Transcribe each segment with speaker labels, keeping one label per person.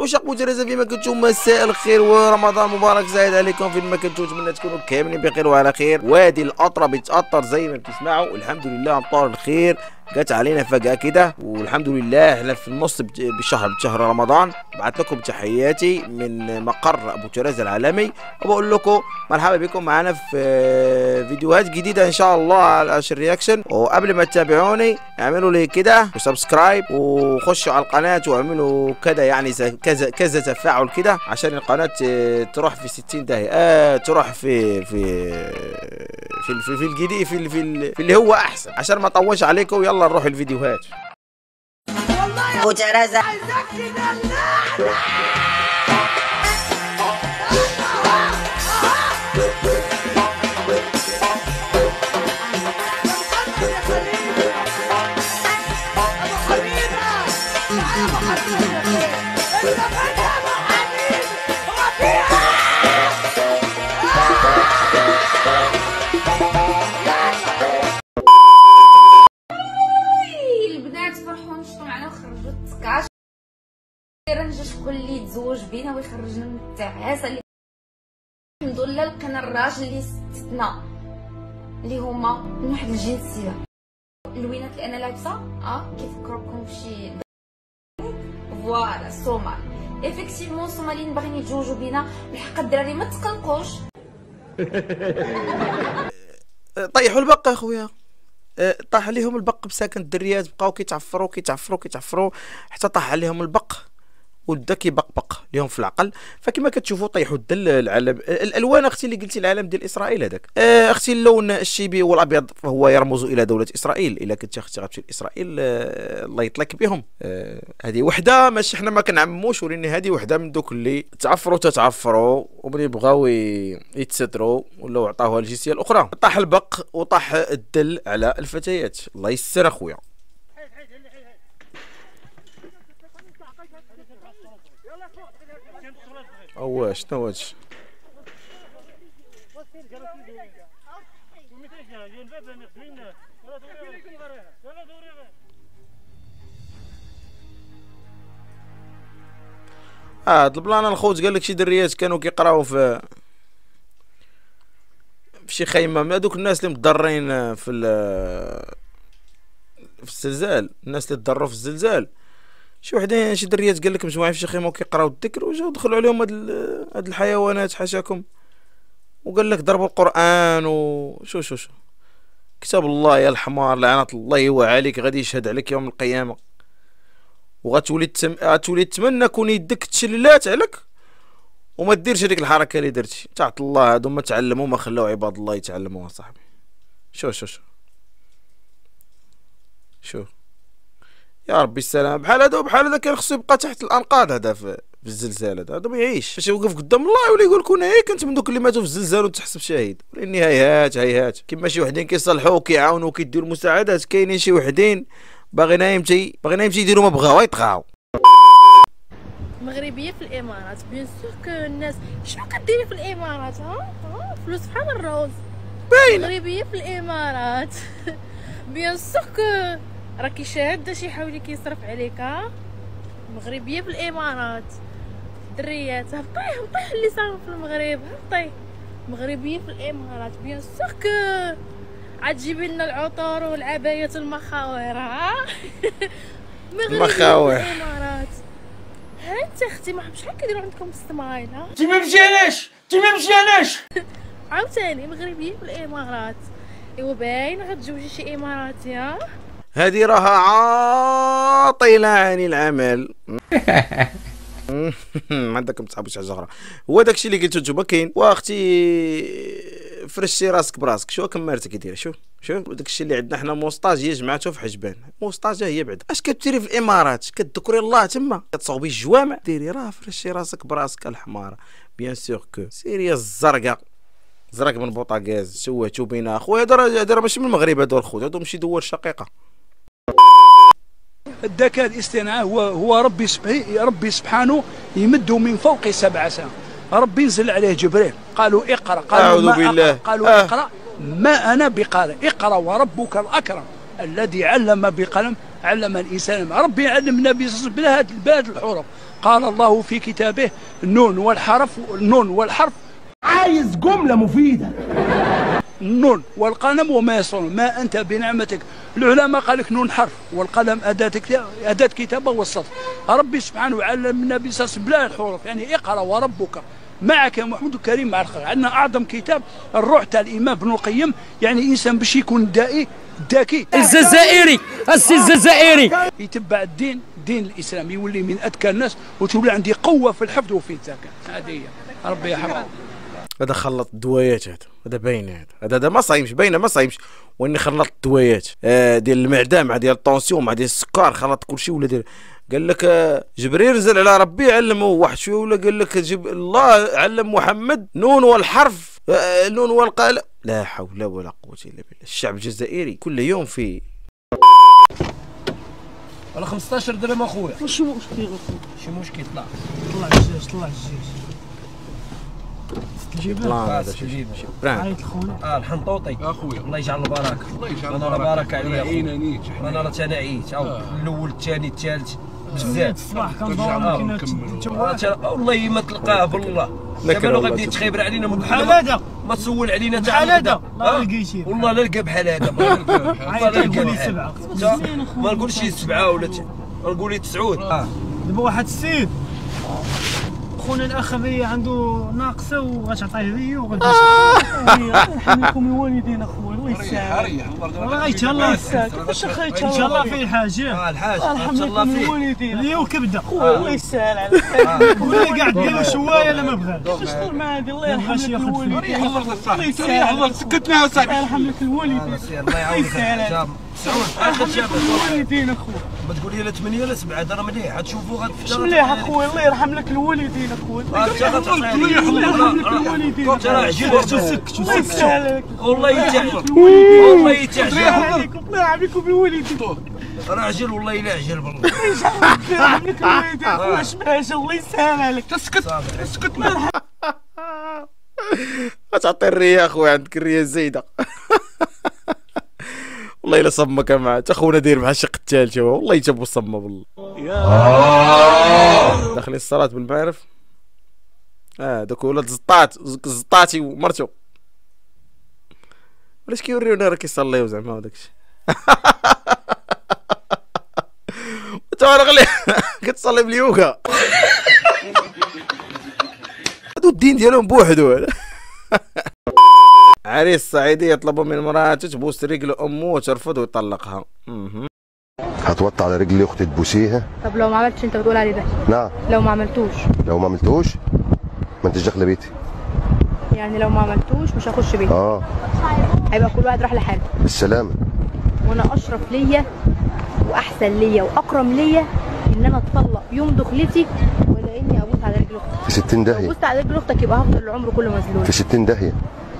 Speaker 1: واش اخو جرازه فيما كنتو؟ مساء الخير ورمضان مبارك سعيد عليكم فين ما كنتو. نتمنى تكونوا كاملين بخير وعلى خير. وادي الأطرة بيتأطر زي ما بتسمعوا، الحمد لله امطار الخير جات علينا فجأة كده، والحمد لله احنا في النص بشهر رمضان. بعت لكم تحياتي من مقر ابو ترازة العالمي، وبقول لكم مرحبا بكم معانا في فيديوهات جديدة ان شاء الله على اشر رياكشن. وقبل ما تتابعوني اعملوا لي كده وسبسكرايب وخشوا على القناة واعملوا كده، يعني كذا تفاعل كده عشان القناة تروح في 60 داهية، تروح في الجديد في اللي هو احسن، عشان ما اطولش عليكم. يلا نروح الفيديوهات.
Speaker 2: ابو ترازة
Speaker 3: راه شكون اللي يتزوج بينا ويخرجنا من التعاسه. اللي الحمد لله لقينا الراجل اللي ستنا اللي هما من واحد الجنسيه. اللوينات اللي انا لابسه كيفكركم بشي فوالا الصومال. ايفيكتيفمون الصوماليين باغيين يتزوجوا بينا، بالحق الدراري ما تقلقوش.
Speaker 1: طيحوا البق اخويا، طاح عليهم البق بساكن الدريات، بقاو كيتعفروا حتى طاح عليهم البق ودا كيبقبق ليهم في العقل. فكما كتشوفوا طيحوا الدل العلم الالوان. اختي اللي قلتي العلم ديال اسرائيل هذاك، اختي اللون الشيبي والابيض فهو يرمز الى دوله اسرائيل. الا كنتي اختي غتمشي لاسرائيل الله يطلق بهم. هذه وحده ماشي حنا ما كنعمموش، ولكن هذه وحده من دوك اللي تتعفروا وملي بغاو يتستروا ولاو عطاوها الجنسيه الاخرى. طاح البق وطاح الدل على الفتيات. الله يسر اخويا. او شنو هادشي؟ هاد البلان الخوت قال لك شي دريات كانوا كيقراو في شي خيمه، هذوك الناس اللي مضرين في الزلزال، الناس اللي تضروا في الزلزال. شي وحدين شي دريات قال لك مجموعين في شي خيمه وكيقراو الذكر، وجاو دخلوا عليهم هاد الحيوانات حاشاكم، وقال لك ضربوا القران شو كتاب الله يا الحمار لعنه الله هو عليك، غادي يشهد عليك يوم القيامه، وغتولي تتمنى كون يدك تشلات عليك وما ديرش هذيك الحركه اللي درتي. تعط الله هادو ما تعلموا، ما خلاو عباد الله يتعلموا صاحبي. شو يا ربي السلام. بحال هذا كان خصو يبقى تحت الانقاض. هذا في الزلزال هذا ما يعيش. فاش يوقف قدام الله ولا يقول كون كنت من دوك اللي ماتوا في الزلزال وتحسب شهيد. ولكن هيهات كيما شي وحدين كيصلحوا وكيعاونوا وكيديروا المساعدات، كاينين شي وحدين باغيين يمشي يديروا ما بغاو يطغاو.
Speaker 4: مغربيه في الامارات بيان سور كو الناس شنو كديري في الامارات؟ فلوس بحال الروز باينه. مغربيه في الامارات بيان سور كو راكي شاده شي حاولي كيصرف عليك. مغربيه في الامارات دريات هبطي اللي صار في المغرب، هبطي. مغربيه في الامارات بيان سور كو عاد جيبي لنا العطور والعبايات المخاور. مغربيه في الامارات. انت اختي ما شحال كيديروا عندكم السمايل؟
Speaker 5: انتي ما مزياناش
Speaker 4: عاوتاني مغربيه في الامارات. ايوا باين غتزوجي شي اماراتي.
Speaker 1: هذه راها عاطله عن العمل. ما عندكم تصحابوا شي زهره. هو داكشي اللي قلتو نتوما كاين. واختي فرشتي راسك براسك. شو كمارتك كدير؟ شوف داكشي اللي عندنا حنا موسطاج هي جمعته في حجبان. موسطاجه هي بعدا اش كديري في الامارات؟ كتذكري الله تما كتصوبي الجوامع. ديري راه فرشي راسك براسك الحماره. بيان سور كو سيريا الزرقاء زرق من بوطاغاز سواتو بينا اخويا. هذا ماشي من المغرب، هذو الخوت هذو ماشي دول شقيقه.
Speaker 5: الذكاء الاصطناعي هو ربي سبحانه يمده من فوق 7 سماء. ربي ينزل عليه جبريل قالوا اقرا،
Speaker 1: أعوذ بالله.
Speaker 5: قالوا اقرا ما انا بقارئ، اقرا وربك الاكرم الذي علم بالقلم علم الانسان. ربي علمنا بهذه الحروف. قال الله في كتابه النون والحرف
Speaker 6: عايز جملة مفيدة.
Speaker 5: النون والقلم وما يسطرون ما أنت بنعمتك. العلماء قال لك نون حرف والقلم أداة كتابة والسطر. ربي سبحانه علم النبي صلى الله عليه وسلم بلا الحروف، يعني اقرأ وربك معك يا محمد الكريم مع الخير. عندنا أعظم كتاب الروح تاع الإمام ابن القيم، يعني إنسان باش يكون ذكي
Speaker 6: الجزائري
Speaker 5: يتبع الدين الإسلامي، يولي من أذكى الناس وتولي عندي قوة في الحفظ وفي الذكاء. هذه هي ربي يحفظه.
Speaker 1: هذا خلط الدوايات، هذا باين، هذا ما صايمش، باينه ما صايمش، واني خلط الدوايات ديال المعده مع ديال الطونسيون مع ديال السكر، خلط كلشي ولا دير. قال لك جبريل نزل على ربي علمه واحد شويه، ولا قال لك الله علم محمد نون والحرف نون والقلم. لا حول ولا قوه الا بالله. الشعب الجزائري كل يوم فيه
Speaker 6: ولا 15 درهم اخويا.
Speaker 4: ماشي مشكل
Speaker 6: طلع
Speaker 4: الجيش
Speaker 1: لا هذا شي براند.
Speaker 6: الحنطوطي اخويا، الله يجعل البركه. انا راه بارك عليا انا راه تنعيت الاول الثاني الثالث بزاف
Speaker 4: الصباح كندور
Speaker 6: والله ما تلقاه بالله. دابا لو غادي تخيبر علينا
Speaker 4: بحال هذا،
Speaker 6: ما تسول علينا تاع
Speaker 4: بحال هذا لا لقيتيه
Speaker 6: والله لا لقى بحال هذا. والله لا لقى بحال ما نقولش 7 ولا نقول 9.
Speaker 4: دابا واحد السيد خونا الاخ هذا عنده ناقصه وغتعطيه ليا وغادي يرحم لكم الوالدين اخويا. الله يسهل والله غيتهلا يسهل كيفاش ان شاء الله فيه حاجه.
Speaker 6: الحاج
Speaker 4: يرحم لكم الوالدين ليا وكبده خويا. الله يسهل عليك ولا قاعد ديروا شوايه لا ما بغاش. شنو مع هذه؟ الله يرحم لك الوالدين. الله يسهل سكتنا اصاحبي. الله يرحم لك الوالدين.
Speaker 6: الله يعاونك سعود. اخر شاب
Speaker 4: الوالدين اخويا.
Speaker 6: ما تقولي لا 8 لا 7 راه مليح. غتشوفوا غتفطر
Speaker 4: مليح اخويا. الله يرحم لك الوالدين اخويا. الله يرحم لك الوالدين.
Speaker 6: راه عجل
Speaker 4: سكت الله يسهل
Speaker 6: والله يتعجل والله يتعجل.
Speaker 4: الله يرحم لكم الوالدين.
Speaker 6: راه عجل والله الا عجل بالله.
Speaker 4: الله يرحم لك الوالدين اخويا. شباش الله يسهل عليك. اسكت
Speaker 1: غتعطي الريه اخويا، عندك الريه زايده. والله الا صمك معاه حتى خونا داير بحال شق الثالثه، والله يجابو صمه بالله. داخلين الصلاه بالمعرف دوك ولاد زطاتي ومرتو علاش كيوريونا راه كيصليو زعما وداك الشيء. تفرغ ليه كتصلي باليوغا. هادو الدين ديالهم بوحدو. عريس صعيدي يطلب من مراته تبوس رجل امه وترفض ويطلقها.
Speaker 7: هتوطي على رجل اختي تبوسيها؟
Speaker 8: طب لو ما عملتش انت بتقول عليه ده؟
Speaker 7: نعم.
Speaker 8: لو ما عملتوش
Speaker 7: ما انتش داخله بيتي.
Speaker 8: يعني لو ما عملتوش مش هخش بيتي. هيبقى كل واحد راح لحاله.
Speaker 7: بالسلامه.
Speaker 8: وانا اشرف ليا واحسن ليا واكرم ليا ان انا اتطلق يوم دخلتي ولا اني ابوس على رجل اختي.
Speaker 7: في 60 داهيه.
Speaker 8: لو بوست على رجل اختك يبقى هفضل العمر كله مذلول.
Speaker 7: في 60 داهيه.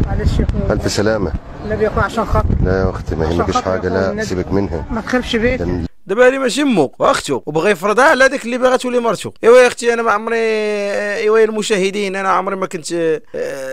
Speaker 8: معلش يا اخويا.
Speaker 7: الف سلامه.
Speaker 8: النبي يا اخويا عشان خاطر.
Speaker 7: لا يا اختي ما يهمكش حاجه، لا سيبك منها.
Speaker 8: ما تخربش بيتي.
Speaker 1: دابا هذه ماشي امو واختو وبغى يفرضها على ديك اللي باغا تولي مرتو. ايوا يا اختي انا ما عمري، ايوا يا المشاهدين، انا عمري ما كنت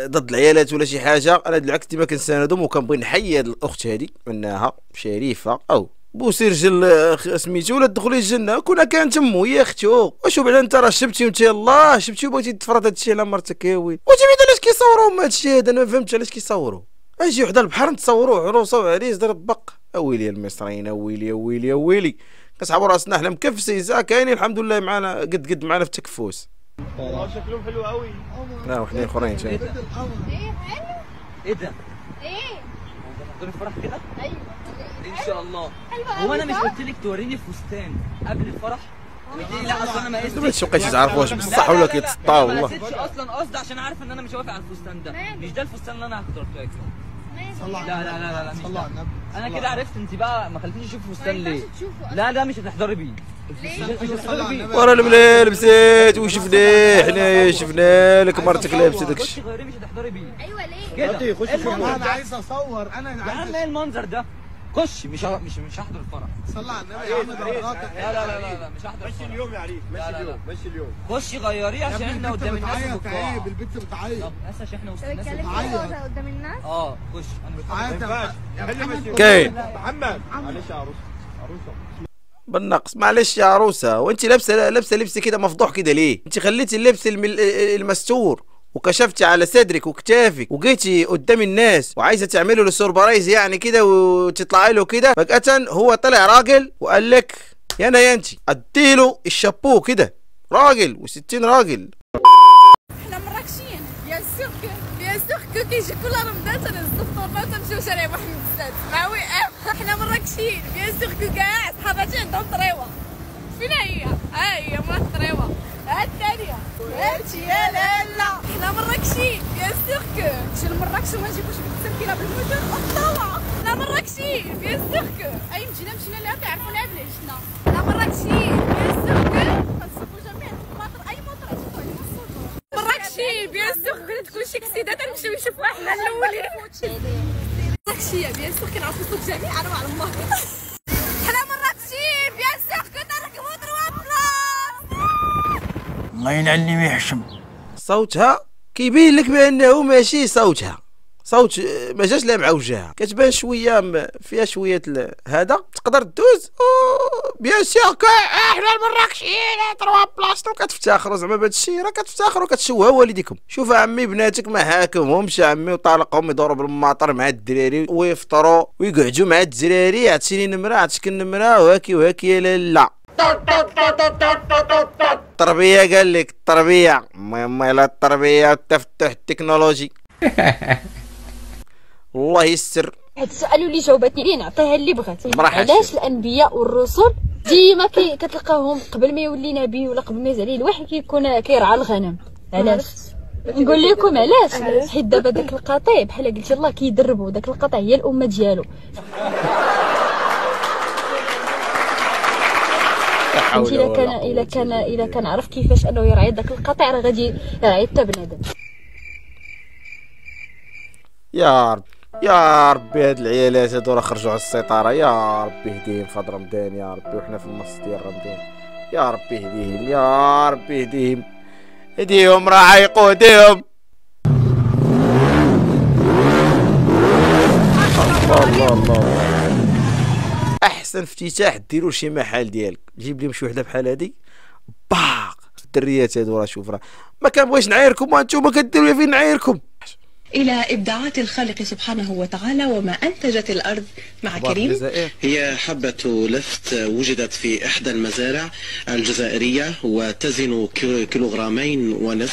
Speaker 1: ضد العيالات ولا شي حاجه. انا بالعكس ديما كنساندهم وكنبغي نحيي هاد الاخت هذه انها شريفه او بوسي رجل سميتو ولا تدخلي الجنه. كنا كانت امو هي اختو. وشوف بعدا انت راه شبتي وانت يلاه شبتي وبغيتي تفرض هادشي على مرتك يا ويلي. وجميع علاش كيصوروهم هادشي هذا؟ انا ما فهمتش علاش كيصوروا. اجي وحده البحر نتصوروا عروسه وعريس ضرب بق. اويلي المصريين، اويلي اويلي اويلي. كنسحبوا راسنا حنا مكفسيزه كاينين الحمد لله معنا قد معنا في التكفوس.
Speaker 6: شكلهم حلو قوي.
Speaker 1: لا وحدين اخرين تاني.
Speaker 9: ايه ده؟ ايه؟ دور الفرح كده؟ ايوه ان شاء الله. هو انا مش قلت لك توريني فستان قبل الفرح؟ لا اصل انا ما قستش.
Speaker 1: انتوا ما بقيتوش تعرفوش بصح ولا كيتسطاو والله.
Speaker 9: ما قستش اصلا قصدي عشان عارف ان انا مش هوافق على الفستان ده. مش ده الفستان اللي انا هختاره لك. لا لا لا لا مش ده. انا كده عرفت انت بقى ما خليتنيش اشوف فستان ليه؟ لا ده مش هتحضري بيه. مش هتحضري بيه.
Speaker 1: ورا الملي لبسيت وشفناه حنايا شفنا لك مرتك لابسه داكشي.
Speaker 9: خشي غيري مش هتحضري بيه.
Speaker 3: ايوه ليه؟
Speaker 9: كده
Speaker 6: خش
Speaker 9: انا
Speaker 6: عايز اصور. انا
Speaker 9: عايز ايه المنظر ده؟ خش مش هحضر الفرح.
Speaker 6: صلى على النبي يا عم بركاتك.
Speaker 9: لا لا لا لا مش هحضر الفرح.
Speaker 6: ماشي اليوم يا عريس، ماشي اليوم.
Speaker 9: خشي غيريه عشان احنا قدام الناس
Speaker 6: وبتاع. البنت بتعيط.
Speaker 9: طب اسف عشان احنا وسط الناس.
Speaker 3: بتتكلم قدام الناس؟
Speaker 9: خش انا
Speaker 6: بتعيط.
Speaker 1: كاين
Speaker 6: محمد معلش يا عروسه.
Speaker 1: بالنقص. معلش يا عروسه، وانت لابسه لبس كده مفضوح كده ليه؟ انت خليتي اللبس المستور وكشفتي على صدرك وكتافك وجيتي قدام الناس وعايزه تعملوا له سوربرايز يعني كده وتطلعي له كده فجاه. هو طلع راجل وقال لك يانا يا انت اديله الشابو كده، راجل و60 راجل.
Speaker 4: احنا مراكشيين بيان سور كو كيجي كل رمضان تنزفطوا وتمشيو شارع محمد السادس مع وقف. احنا مراكشيين بيان سور كو كاع صحاباتي عندهم طريوه. فين هي؟ ها هي مرات الطريوه، ها الثانيه هاتي يا لالا. احنا مراكشيين بيان سور كو تمشي لمراكش وما نجيبوش بالتسكيله بالموتور والطوع. احنا مراكشيين بيان سور كو اي مشينا لها كيعرفونا بلي جنا. احنا مراكشيين بيان سور كو كنصبوا جميع المطر اي مطر تدخل عليهم الصوت. مراكشي بيان سور كنت كلشي كسيده تنمشيو نشوفوا احنا الاولين. مراكشيه بيان سور كنعرفوا صوت جميع انا على الله. حنا مراكشي بيان سور كنركبوا دروا بلاص.
Speaker 5: الله ينعلم يحشم.
Speaker 1: صوتها كيبين لك بانه ماشي صوتها، صوت ما جاش لا مع وجهها، كتبان شويه فيها شويه هذا. تقدر دوز بيان سور كو احنا المراكشيين تروا بلاصتو. كتفتخروا زعما بهذا الشيء، راه كتفتخروا كتشوهوا والديكم. شوف عمي بناتك ما هاكمهمش عمي وطالقهم يدوروا بالماطر مع الدراري ويفطروا ويقعدوا مع الدراري. عطيني نمره عطيك النمره وهاكي يا لالا. التربيه قال لك التربيه مهمه، لا التربيه والتفتح التكنولوجي. الله يستر.
Speaker 10: هاد السؤال اللي جاوبتني ليه نعطيها اللي بغات.
Speaker 1: علاش
Speaker 10: الانبياء والرسل ديما كتلقاهم قبل ما يولي نبي ولا قبل ما يزال الوحي كيكون كيرعى الغنم؟ علاش؟ نقول لكم علاش. حيت دابا داك القطيع بحال قلتي الله كيدربوا داك القطيع هي الامه ديالو. الا كان عرف كيفاش انه يرعي داك القطيع راه غادي يرعي حتى بنادم.
Speaker 1: يا رب يا ربي هاد العيالات هادو راه خرجوا على السيطره. يا ربي يهديهم في هاد رمضان يا ربي، وحنا في النص ديال رمضان. يا ربي يهديهم يا ربي يهديهم. هديهم راه عيقوديهم. الله الله. احسن افتتاح ديروا شي محل ديالك، جيب لهم شي وحده بحال هادي باق. الدريات هادو راه شوف راه ما كنبغيش نعايركم وانتم كديروا فين نعايركم.
Speaker 11: إلى إبداعات الخالق سبحانه وتعالى وما أنتجت الأرض مع كريم.
Speaker 12: هي حبة لفت وجدت في إحدى المزارع الجزائرية وتزن 2.5 كيلوغرام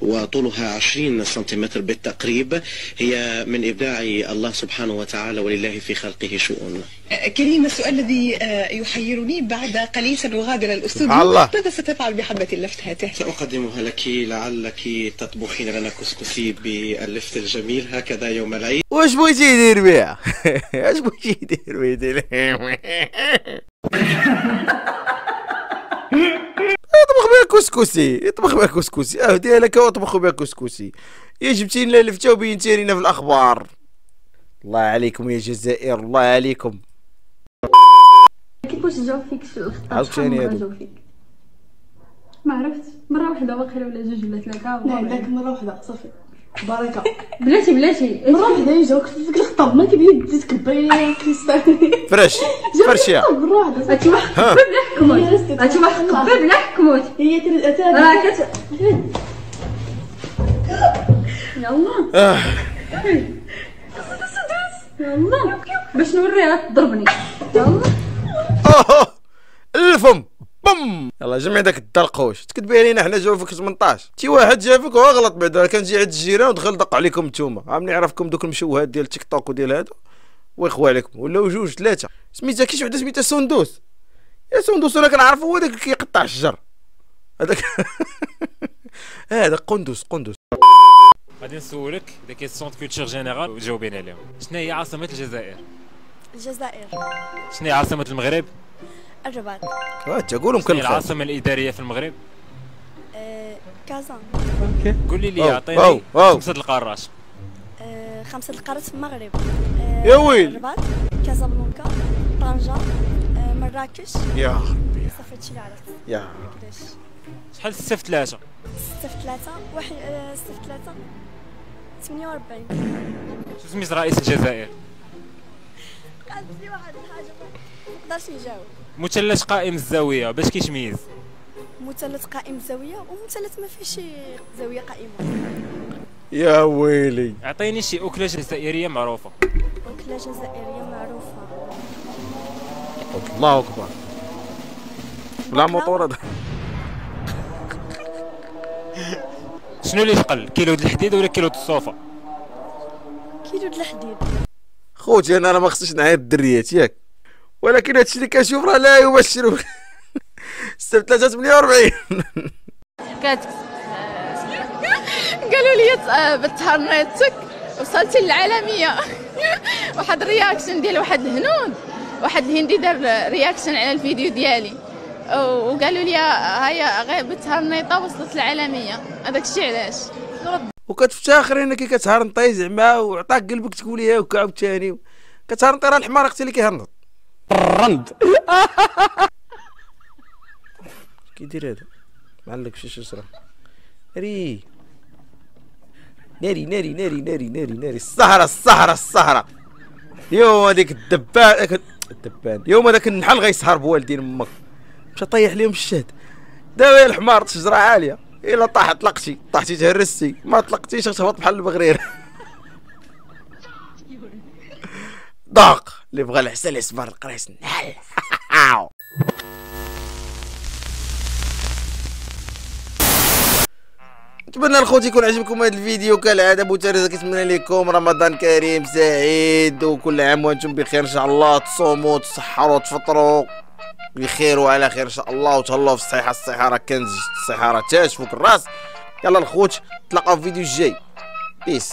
Speaker 12: وطولها 20 سنتيمتر بالتقريب. هي من إبداع الله سبحانه وتعالى ولله في خلقه شؤون.
Speaker 11: كريم، السؤال الذي يحيرني بعد قليل سنغادر الاستوديو، ماذا ستفعل بحبة اللفت هاته؟
Speaker 12: سأقدمها لك لعلك تطبخين لنا كسكسي باللفت الجميل هكذا يوم العيد.
Speaker 1: واش بغيتي يدير بها؟ واش بغيتي يدير يطبخ بها كسكسي، يطبخ بها كسكسي. اهديها لك وطبخوا بها كسكسي. يا جبتي لنا لفته وبينتي لنا في الاخبار. الله عليكم يا جزائر، الله عليكم.
Speaker 13: كيفاش جاو فيك
Speaker 1: عاوتاني هادو
Speaker 13: ما عرفتش. مره واحده واخيرا ولا جوج ولا ثلاثه.
Speaker 14: لا داك مره واحده صافي بركه.
Speaker 13: بلاتي
Speaker 14: مره واحده يجاوك فيك الخطاب ما كيبين تزيد تكبري كيستاني
Speaker 1: فرشيه
Speaker 13: مره واحده. هاتي واحد بلا حكموت، هاتي واحد بلا حكموت. هي راه يلا يلا باش نوريها تضربني.
Speaker 1: يلا الفم بم. يلا جمع داك الدرقوش تكتبي علينا حنا جاو فيك 18. شي واحد جا فيك وغلط بعدا كنجي عند الجيران ودخل دق عليكم نتوما. عامل يعرفكم دوك المشوهات ديال تيك توك وديال هادو ويخوى عليكم ولاو 2 3. سميتها كي شي وحده سميتها سندوس. يا سندوس انا كنعرفو هو داك كيقطع الشجر هذاك. هذا قندوس.
Speaker 15: غادي نسولك دي كيسيون كولتور جينيرال وجاوبينا عليهم. شنو هي عاصمة الجزائر؟ شنو هي عاصمة المغرب؟
Speaker 2: الرباط.
Speaker 1: تقولهم كل
Speaker 15: خير. العاصمة الإدارية في المغرب؟
Speaker 2: كازا.
Speaker 15: قولي لي عطيني 5 القارات.
Speaker 2: 5 القارات في المغرب.
Speaker 1: يا ويل.
Speaker 2: الرباط، كازابلانكا، طنجة، مراكش.
Speaker 1: يا ربي
Speaker 2: صافي هادشي اللي عرفت.
Speaker 1: يا ربي.
Speaker 15: شحال 6 في 3؟
Speaker 2: 6 في 3 1 6 في 3 48.
Speaker 15: شو سميت رئيس الجزائر؟
Speaker 2: قالت لي واحد الحاجة نقدرش نجاوب.
Speaker 15: مثلث قائم الزاويه باش كيتميز؟
Speaker 2: مثلث قائم الزاويه ومثلث ما فيهش زاويه قائمه.
Speaker 1: يا ويلي
Speaker 15: اعطيني شي اكله جزائريه معروفه.
Speaker 2: أكلة جزائرية معروفة.
Speaker 1: الله اكبر بلا موطور هذا.
Speaker 15: شنو اللي ثقل، كيلو د الحديد ولا كيلو د الصوفه؟
Speaker 2: كيلو د الحديد.
Speaker 1: خوتي انا ما خصنيش نعاير الدريات ياك، ولكن هادشي اللي كنشوف راه لا يبشر. السبت 348
Speaker 16: قالوا لي بتهرنيتك وصلتي للعالميه. واحد الرياكشن ديال واحد الهنود، واحد الهندي دار رياكشن على الفيديو ديالي وقالوا لي هيا غير بتهرنيطه وصلت للعالميه. هذاك الشيء علاش
Speaker 1: وكتفتخري انك كتهرنطي زعما وعطاك قلبك تقوليها وكا عاوتاني كتهرنطي. راه الحمار اختي اللي كيهرنط الرند. كيدير هذا معلق في شجره ناري ناري ناري ناري ناري ناري ناري. السهره يوم هذيك الدبان يوم هذاك النحل غيسهر بوالدين امك مشى طيح ليهم الشهد. داوي الحمار شجره عاليه الا طاحت طحتي تهرستي، ما طلقتيش تهبط بحال البغرير. ضاق اللي بغى العسل يصبر القريص نحل. نتمنى الخوت يكون عجبكم هذا الفيديو كالعاده. بوتاريزا كيتمنى لكم رمضان كريم سعيد وكل عام وانتم بخير ان شاء الله. تصوموا تسحروا تفطروا بخير وعلى خير ان شاء الله وتهلاو في الصحه راه كنز الصحه راه تاج فوق الراس. يلا الخوت نتلاقاو في الفيديو الجاي. بيس.